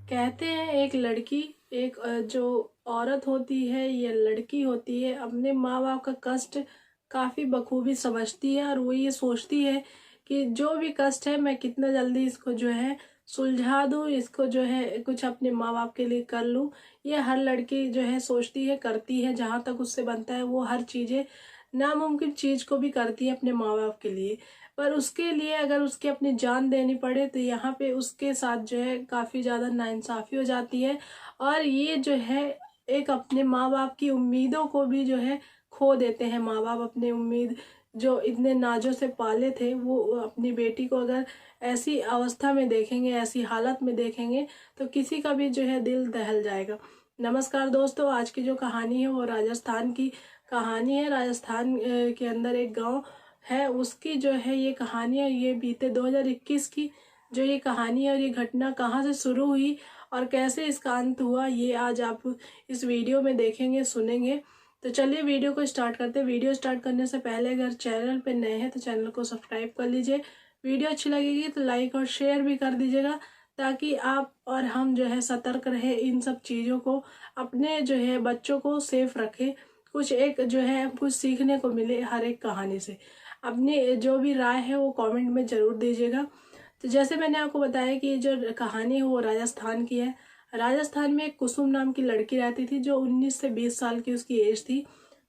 कहते हैं एक लड़की जो औरत होती है या लड़की होती है अपने माँ बाप का कष्ट काफ़ी बखूबी समझती है और वो ये सोचती है कि जो भी कष्ट है मैं कितना जल्दी इसको जो है सुलझा दूँ, इसको जो है कुछ अपने माँ बाप के लिए कर लूँ। ये हर लड़की जो है सोचती है, करती है, जहाँ तक उससे बनता है वो हर चीज़ें, नामुमकिन चीज़ को भी करती है अपने माँ बाप के लिए। पर उसके लिए अगर उसकी अपनी जान देनी पड़े तो यहाँ पे उसके साथ जो है काफ़ी ज़्यादा नाइंसाफ़ी हो जाती है। और ये जो है एक अपने माँ बाप की उम्मीदों को भी जो है खो देते हैं। माँ बाप अपने उम्मीद जो इतने नाजों से पाले थे वो अपनी बेटी को अगर ऐसी अवस्था में देखेंगे, ऐसी हालत में देखेंगे तो किसी का भी जो है दिल दहल जाएगा। नमस्कार दोस्तों, आज की जो कहानी है वो राजस्थान की कहानी है। राजस्थान के अंदर एक गांव है, उसकी जो है ये कहानी है। ये बीते 2021 की जो ये कहानी है और ये घटना कहाँ से शुरू हुई और कैसे इसका अंत हुआ, ये आज आप इस वीडियो में देखेंगे, सुनेंगे। तो चलिए वीडियो को स्टार्ट करते हैं। वीडियो स्टार्ट करने से पहले अगर चैनल पे नए हैं तो चैनल को सब्सक्राइब कर लीजिए। वीडियो अच्छी लगेगी तो लाइक और शेयर भी कर दीजिएगा, ताकि आप और हम जो है सतर्क रहे, इन सब चीज़ों को, अपने जो है बच्चों को सेफ रखें। कुछ एक जो है कुछ सीखने को मिले हर एक कहानी से। अपनी जो भी राय है वो कमेंट में ज़रूर दीजिएगा। तो जैसे मैंने आपको बताया कि ये जो कहानी है वो राजस्थान की है। राजस्थान में एक कुसुम नाम की लड़की रहती थी जो 19 से 20 साल की उसकी एज थी।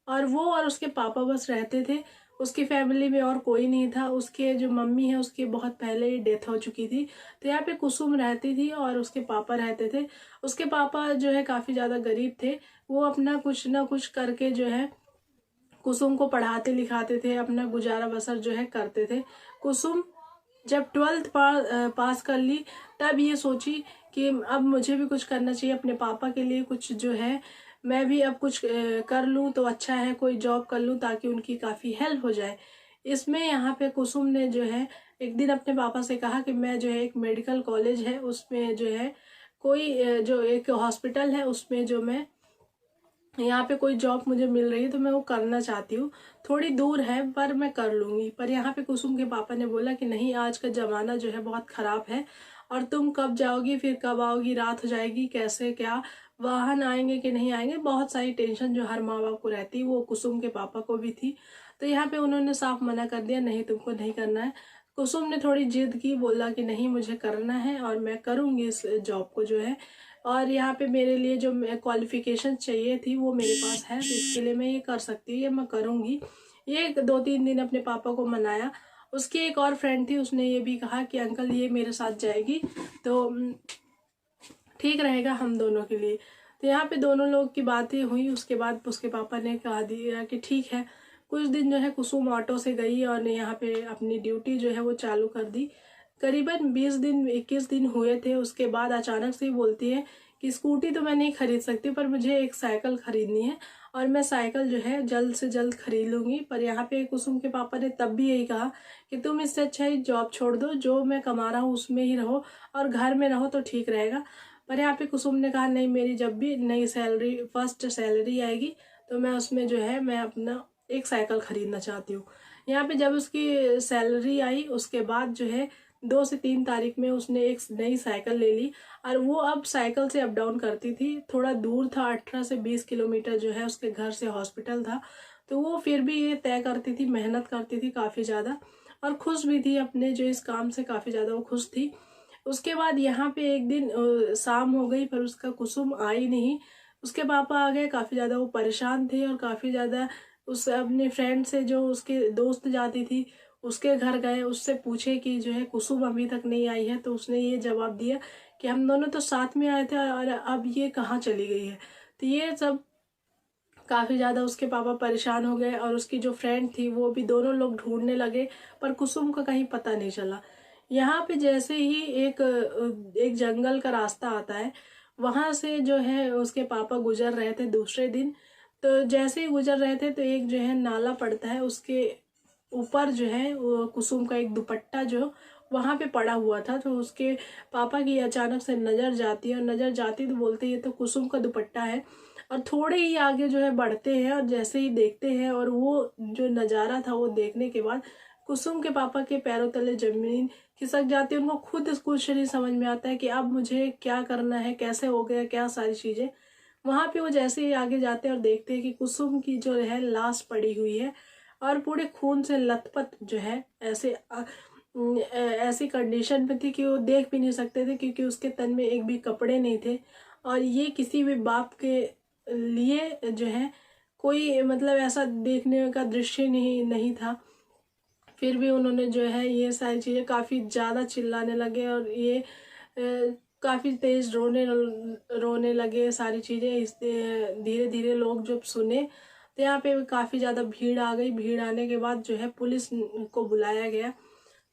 और वो और उसके पापा बस रहते थे। उसकी फैमिली में और कोई नहीं था। उसके जो मम्मी है उसकी बहुत पहले ही डेथ हो चुकी थी। तो यहाँ पे कुसुम रहती थी और उसके पापा रहते थे। उसके पापा जो है काफ़ी ज़्यादा गरीब थे। वो अपना कुछ ना कुछ करके जो है कुसुम को पढ़ाते लिखाते थे, अपना गुजारा बसर जो है करते थे। कुसुम जब 12th पास कर ली तब ये सोची कि अब मुझे भी कुछ करना चाहिए अपने पापा के लिए, कुछ जो है मैं भी अब कुछ कर लूँ तो अच्छा है, कोई जॉब कर लूँ ताकि उनकी काफ़ी हेल्प हो जाए। इसमें यहाँ पे कुसुम ने जो है एक दिन अपने पापा से कहा कि मैं जो है एक मेडिकल कॉलेज है उसमें जो है कोई जो एक हॉस्पिटल है उसमें जो मैं यहाँ पे कोई जॉब मुझे मिल रही है तो मैं वो करना चाहती हूँ। थोड़ी दूर है पर मैं कर लूँगी। पर यहाँ पे कुसुम के पापा ने बोला कि नहीं, आज का ज़माना जो है बहुत ख़राब है और तुम कब जाओगी, फिर कब आओगी, रात हो जाएगी, कैसे क्या वाहन आएंगे कि नहीं आएंगे, बहुत सारी टेंशन जो हर माँ बाप को रहती है वो कुसुम के पापा को भी थी। तो यहाँ पे उन्होंने साफ मना कर दिया, नहीं तुमको नहीं करना है। कुसुम ने थोड़ी जिद की, बोला कि नहीं मुझे करना है और मैं करूँगी इस जॉब को जो है। और यहाँ पे मेरे लिए जो क्वालिफिकेशन चाहिए थी वो मेरे पास है, तो इसके लिए मैं ये कर सकती हूँ, ये मैं करूँगी। ये 2-3 दिन अपने पापा को मनाया। उसकी एक और फ्रेंड थी, उसने ये भी कहा कि अंकल ये मेरे साथ जाएगी तो ठीक रहेगा हम दोनों के लिए। तो यहाँ पे दोनों लोग की बातें हुई। उसके बाद उसके पापा ने कहा दिया कि ठीक है। कुछ दिन जो है कुसुम ऑटो से गई और यहाँ पे अपनी ड्यूटी जो है वो चालू कर दी। करीबन 20 दिन 21 दिन हुए थे। उसके बाद अचानक से ही बोलती है कि स्कूटी तो मैं नहीं खरीद सकती पर मुझे एक साइकिल खरीदनी है और मैं साइकिल जो है जल्द से जल्द खरीद लूंगी। पर यहाँ पे कुसुम के पापा ने तब भी यही कहा कि तुम इससे अच्छा ही जॉब छोड़ दो, जो मैं कमा रहा हूँ उसमें ही रहो और घर में रहो तो ठीक रहेगा। पर यहाँ पे कुसुम ने कहा नहीं, मेरी जब भी नई सैलरी, फर्स्ट सैलरी आएगी तो मैं उसमें जो है मैं अपना एक साइकिल खरीदना चाहती हूँ। यहाँ पे जब उसकी सैलरी आई उसके बाद जो है 2 से 3 तारीख में उसने एक नई साइकिल ले ली और वो अब साइकिल से अप डाउन करती थी। थोड़ा दूर था, 18 से 20 किलोमीटर जो है उसके घर से हॉस्पिटल था, तो वो फिर भी ये तय करती थी, मेहनत करती थी काफ़ी ज़्यादा और खुश भी थी अपने जो इस काम से, काफ़ी ज़्यादा वो खुश थी। उसके बाद यहाँ पे एक दिन शाम हो गई पर उसका कुसुम आई नहीं। उसके पापा आ गए, काफ़ी ज़्यादा वो परेशान थे और काफ़ी ज़्यादा उस अपने फ्रेंड से, जो उसके दोस्त जाती थी उसके घर गए, उससे पूछे कि जो है कुसुम अभी तक नहीं आई है। तो उसने ये जवाब दिया कि हम दोनों तो साथ में आए थे और अब ये कहाँ चली गई है। तो ये सब काफ़ी ज़्यादा उसके पापा परेशान हो गए और उसकी जो फ्रेंड थी वो भी, दोनों लोग ढूंढने लगे पर कुसुम का कहीं पता नहीं चला। यहाँ पे जैसे ही एक जंगल का रास्ता आता है, वहां से जो है उसके पापा गुजर रहे थे दूसरे दिन। तो जैसे ही गुजर रहे थे तो एक जो है नाला पड़ता है, उसके ऊपर जो है वो कुसुम का एक दुपट्टा जो वहां पे पड़ा हुआ था। तो उसके पापा की अचानक से नजर जाती है और नजर जाती तो बोलते ये तो कुसुम का दुपट्टा है। और थोड़े ही आगे जो है बढ़ते हैं और जैसे ही देखते हैं और वो जो नज़ारा था वो देखने के बाद कुसुम के पापा के पैरों तले जमीन खिसक जाती है। उनको खुद कुछ नहीं समझ में आता है कि अब मुझे क्या करना है, कैसे हो गया, क्या सारी चीजें। वहां पे वो जैसे ही आगे जाते हैं और देखते हैं कि कुसुम की जो है लाश पड़ी हुई है और पूरे खून से लथपथ जो है ऐसी कंडीशन में थी कि वो देख भी नहीं सकते थे, क्योंकि उसके तन में एक भी कपड़े नहीं थे। और ये किसी भी बाप के लिए जो है कोई मतलब ऐसा देखने का दृश्य नहीं था। फिर भी उन्होंने जो है ये सारी चीजें काफी ज्यादा चिल्लाने लगे और ये काफी तेज रोने लगे सारी चीजें। इस धीरे धीरे लोग जब सुने तो यहाँ पे काफी ज्यादा भीड़ आ गई। भीड़ आने के बाद जो है पुलिस को बुलाया गया।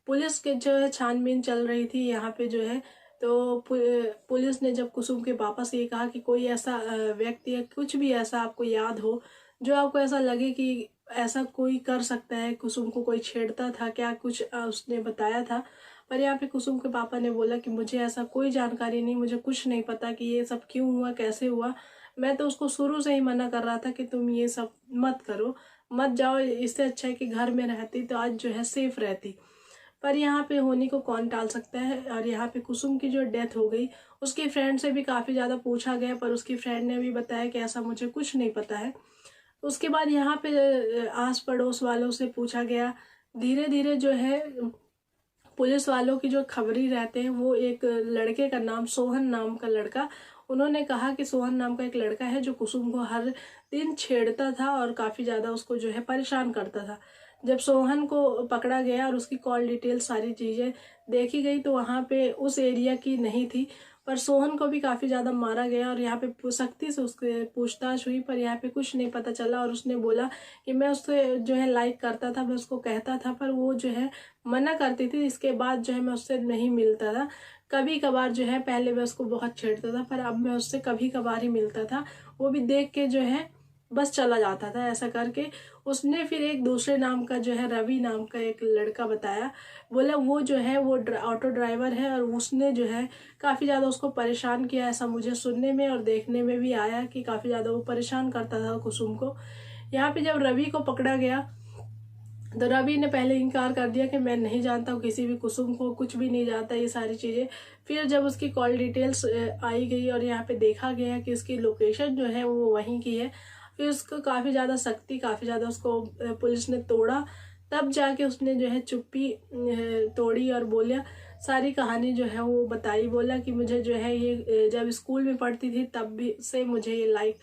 पुलिस के जो है छानबीन चल रही थी यहाँ पे जो है। तो पुलिस ने जब कुसुम के पापा से ये कहा कि कोई ऐसा व्यक्ति या कुछ भी ऐसा आपको याद हो जो आपको ऐसा लगे कि ऐसा कोई कर सकता है, कुसुम को कोई छेड़ता था क्या, कुछ उसने बताया था। पर यहाँ पे कुसुम के पापा ने बोला कि मुझे ऐसा कोई जानकारी नहीं, मुझे कुछ नहीं पता कि ये सब क्यों हुआ, कैसे हुआ। मैं तो उसको शुरू से ही मना कर रहा था कि तुम ये सब मत करो, मत जाओ, इससे अच्छा है कि घर में रहती तो आज जो है सेफ रहती। पर यहाँ पे होनी को कौन टाल सकता है। और यहाँ पे कुसुम की जो डेथ हो गई, उसकी फ्रेंड से भी काफी ज्यादा पूछा गया, पर उसकी फ्रेंड ने भी बताया कि ऐसा मुझे कुछ नहीं पता है। उसके बाद यहाँ पे आस पड़ोस वालों से पूछा गया। धीरे धीरे जो है पुलिस वालों की जो खबरी रहते हैं, वो एक लड़के का नाम सोहन नाम का लड़का, उन्होंने कहा कि सोहन नाम का एक लड़का है जो कुसुम को हर दिन छेड़ता था और काफी ज्यादा उसको जो है परेशान करता था। जब सोहन को पकड़ा गया और उसकी कॉल डिटेल सारी चीजें देखी गई तो वहां पे उस एरिया की नहीं थी। पर सोहन को भी काफी ज्यादा मारा गया और यहाँ पे सख्ती से उसके पूछताछ हुई, पर यहाँ पे कुछ नहीं पता चला। और उसने बोला कि मैं उससे जो है लाइक करता था, मैं उसको कहता था, पर वो जो है मना करती थी। इसके बाद जो है मैं उससे नहीं मिलता था। कभी कभार जो है, पहले मैं उसको बहुत छेड़ता था पर अब मैं उससे कभी कभार ही मिलता था। वो भी देख के जो है बस चला जाता था, ऐसा करके। उसने फिर एक दूसरे नाम का जो है रवि नाम का एक लड़का बताया। बोला वो जो है वो ऑटो ड्राइवर है और उसने जो है काफी ज्यादा उसको परेशान किया, ऐसा मुझे सुनने में और देखने में भी आया कि काफी ज्यादा वो परेशान करता था कुसुम को। यहाँ पे जब रवि को पकड़ा गया तो रवि ने पहले इनकार कर दिया कि मैं नहीं जानता हूँ किसी भी कुसुम को, कुछ भी नहीं जानता, ये सारी चीजें। फिर जब उसकी कॉल डिटेल्स आई गई और यहाँ पे देखा गया कि उसकी लोकेशन जो है वो वहीं की है, फिर उसको काफी ज्यादा सख्ती, काफी ज्यादा उसको पुलिस ने तोड़ा। तब जाके उसने जो है चुप्पी तोड़ी और बोलिया, सारी कहानी जो है वो बताई। बोला कि मुझे जो है ये जब स्कूल में पढ़ती थी तब भी से मुझे ये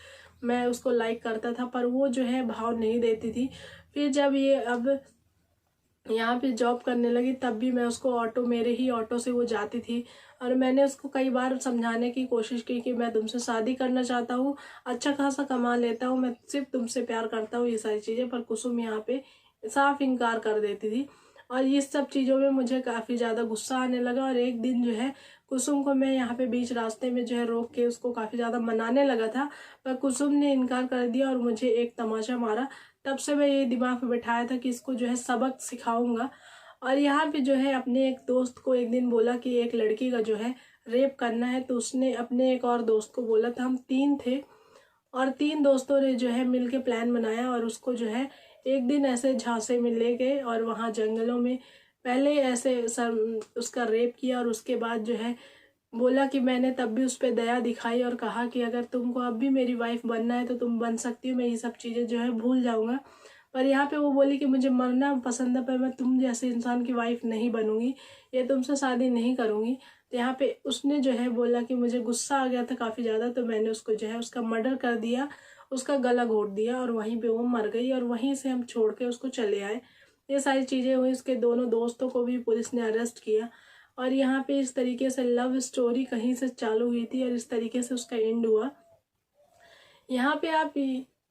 मैं उसको लाइक करता था, पर वो जो है भाव नहीं देती थी। फिर जब ये अब यहाँ पे जॉब करने लगी तब भी मैं उसको मेरे ही ऑटो से वो जाती थी। और मैंने उसको कई बार समझाने की कोशिश की कि मैं तुमसे शादी करना चाहता हूँ, अच्छा खासा कमा लेता हूँ, मैं सिर्फ तुमसे प्यार करता हूँ, ये सारी चीजें। पर कुसुम यहाँ पे साफ इनकार कर देती थी। और ये सब चीजों में मुझे काफी ज्यादा गुस्सा आने लगा। और एक दिन जो है कुसुम को मैं यहाँ पे बीच रास्ते में जो है रोक के उसको काफी ज्यादा मनाने लगा था, पर कुसुम ने इनकार कर दिया और मुझे एक तमाचा मारा। तब से मैं ये दिमाग में बैठाया था कि इसको जो है सबक सिखाऊंगा। और यहाँ पे जो है अपने एक दोस्त को एक दिन बोला कि एक लड़की का जो है रेप करना है, तो उसने अपने एक और दोस्त को बोला था। हम 3 थे और 3 दोस्तों ने जो है मिलके प्लान बनाया और उसको जो है एक दिन ऐसे झांसे में ले गए और वहां जंगलों में पहले ऐसे उसका रेप किया। और उसके बाद जो है बोला कि मैंने तब भी उस पर दया दिखाई और कहा कि अगर तुमको अब भी मेरी वाइफ बनना है तो तुम बन सकती हो, मैं ये सब चीजें जो है भूल जाऊंगा। पर यहाँ पे वो बोली कि मुझे मरना पसंद है पर मैं तुम जैसे इंसान की वाइफ नहीं बनूंगी, ये तुमसे शादी नहीं करूंगी। तो यहाँ पे उसने जो है बोला कि मुझे गुस्सा आ गया था काफी ज्यादा, तो मैंने उसको जो है उसका मर्डर कर दिया, उसका गला घोट दिया और वहीं पे वो मर गई। और वहीं से हम छोड़ के उसको चले आए। ये सारी चीजें हुई। उसके दोनों दोस्तों को भी पुलिस ने अरेस्ट किया। और यहाँ पे इस तरीके से लव स्टोरी कहीं से चालू हुई थी और इस तरीके से उसका एंड हुआ। यहाँ पे आप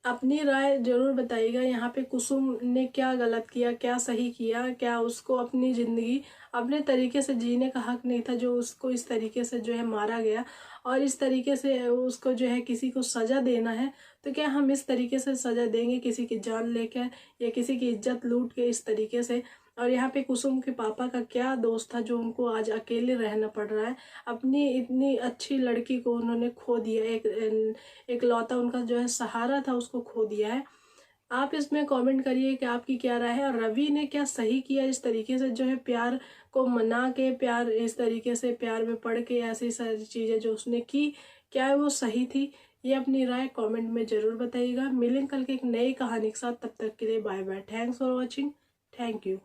अपनी राय जरूर बताइएगा, यहाँ पे कुसुम ने क्या गलत किया, क्या सही किया, क्या उसको अपनी जिंदगी अपने तरीके से जीने का हक नहीं था जो उसको इस तरीके से जो है मारा गया। और इस तरीके से उसको जो है किसी को सजा देना है तो क्या हम इस तरीके से सजा देंगे, किसी की जान लेकर या किसी की इज्जत लूट के इस तरीके से। और यहाँ पे कुसुम के पापा का क्या दोष था जो उनको आज अकेले रहना पड़ रहा है। अपनी इतनी अच्छी लड़की को उन्होंने खो दिया, एक लौता उनका जो है सहारा था उसको खो दिया है। आप इसमें कमेंट करिए कि आपकी क्या राय है, और रवि ने क्या सही किया इस तरीके से जो है प्यार को मना के, प्यार इस तरीके से प्यार में पड़ के ऐसी सारी चीज़ें जो उसने की, क्या वो सही थी? ये अपनी राय कमेंट में ज़रूर बताइएगा। मिलेंगे कल के एक नई कहानी के साथ, तब तक के लिए bye bye. Thanks for watching. Thank you.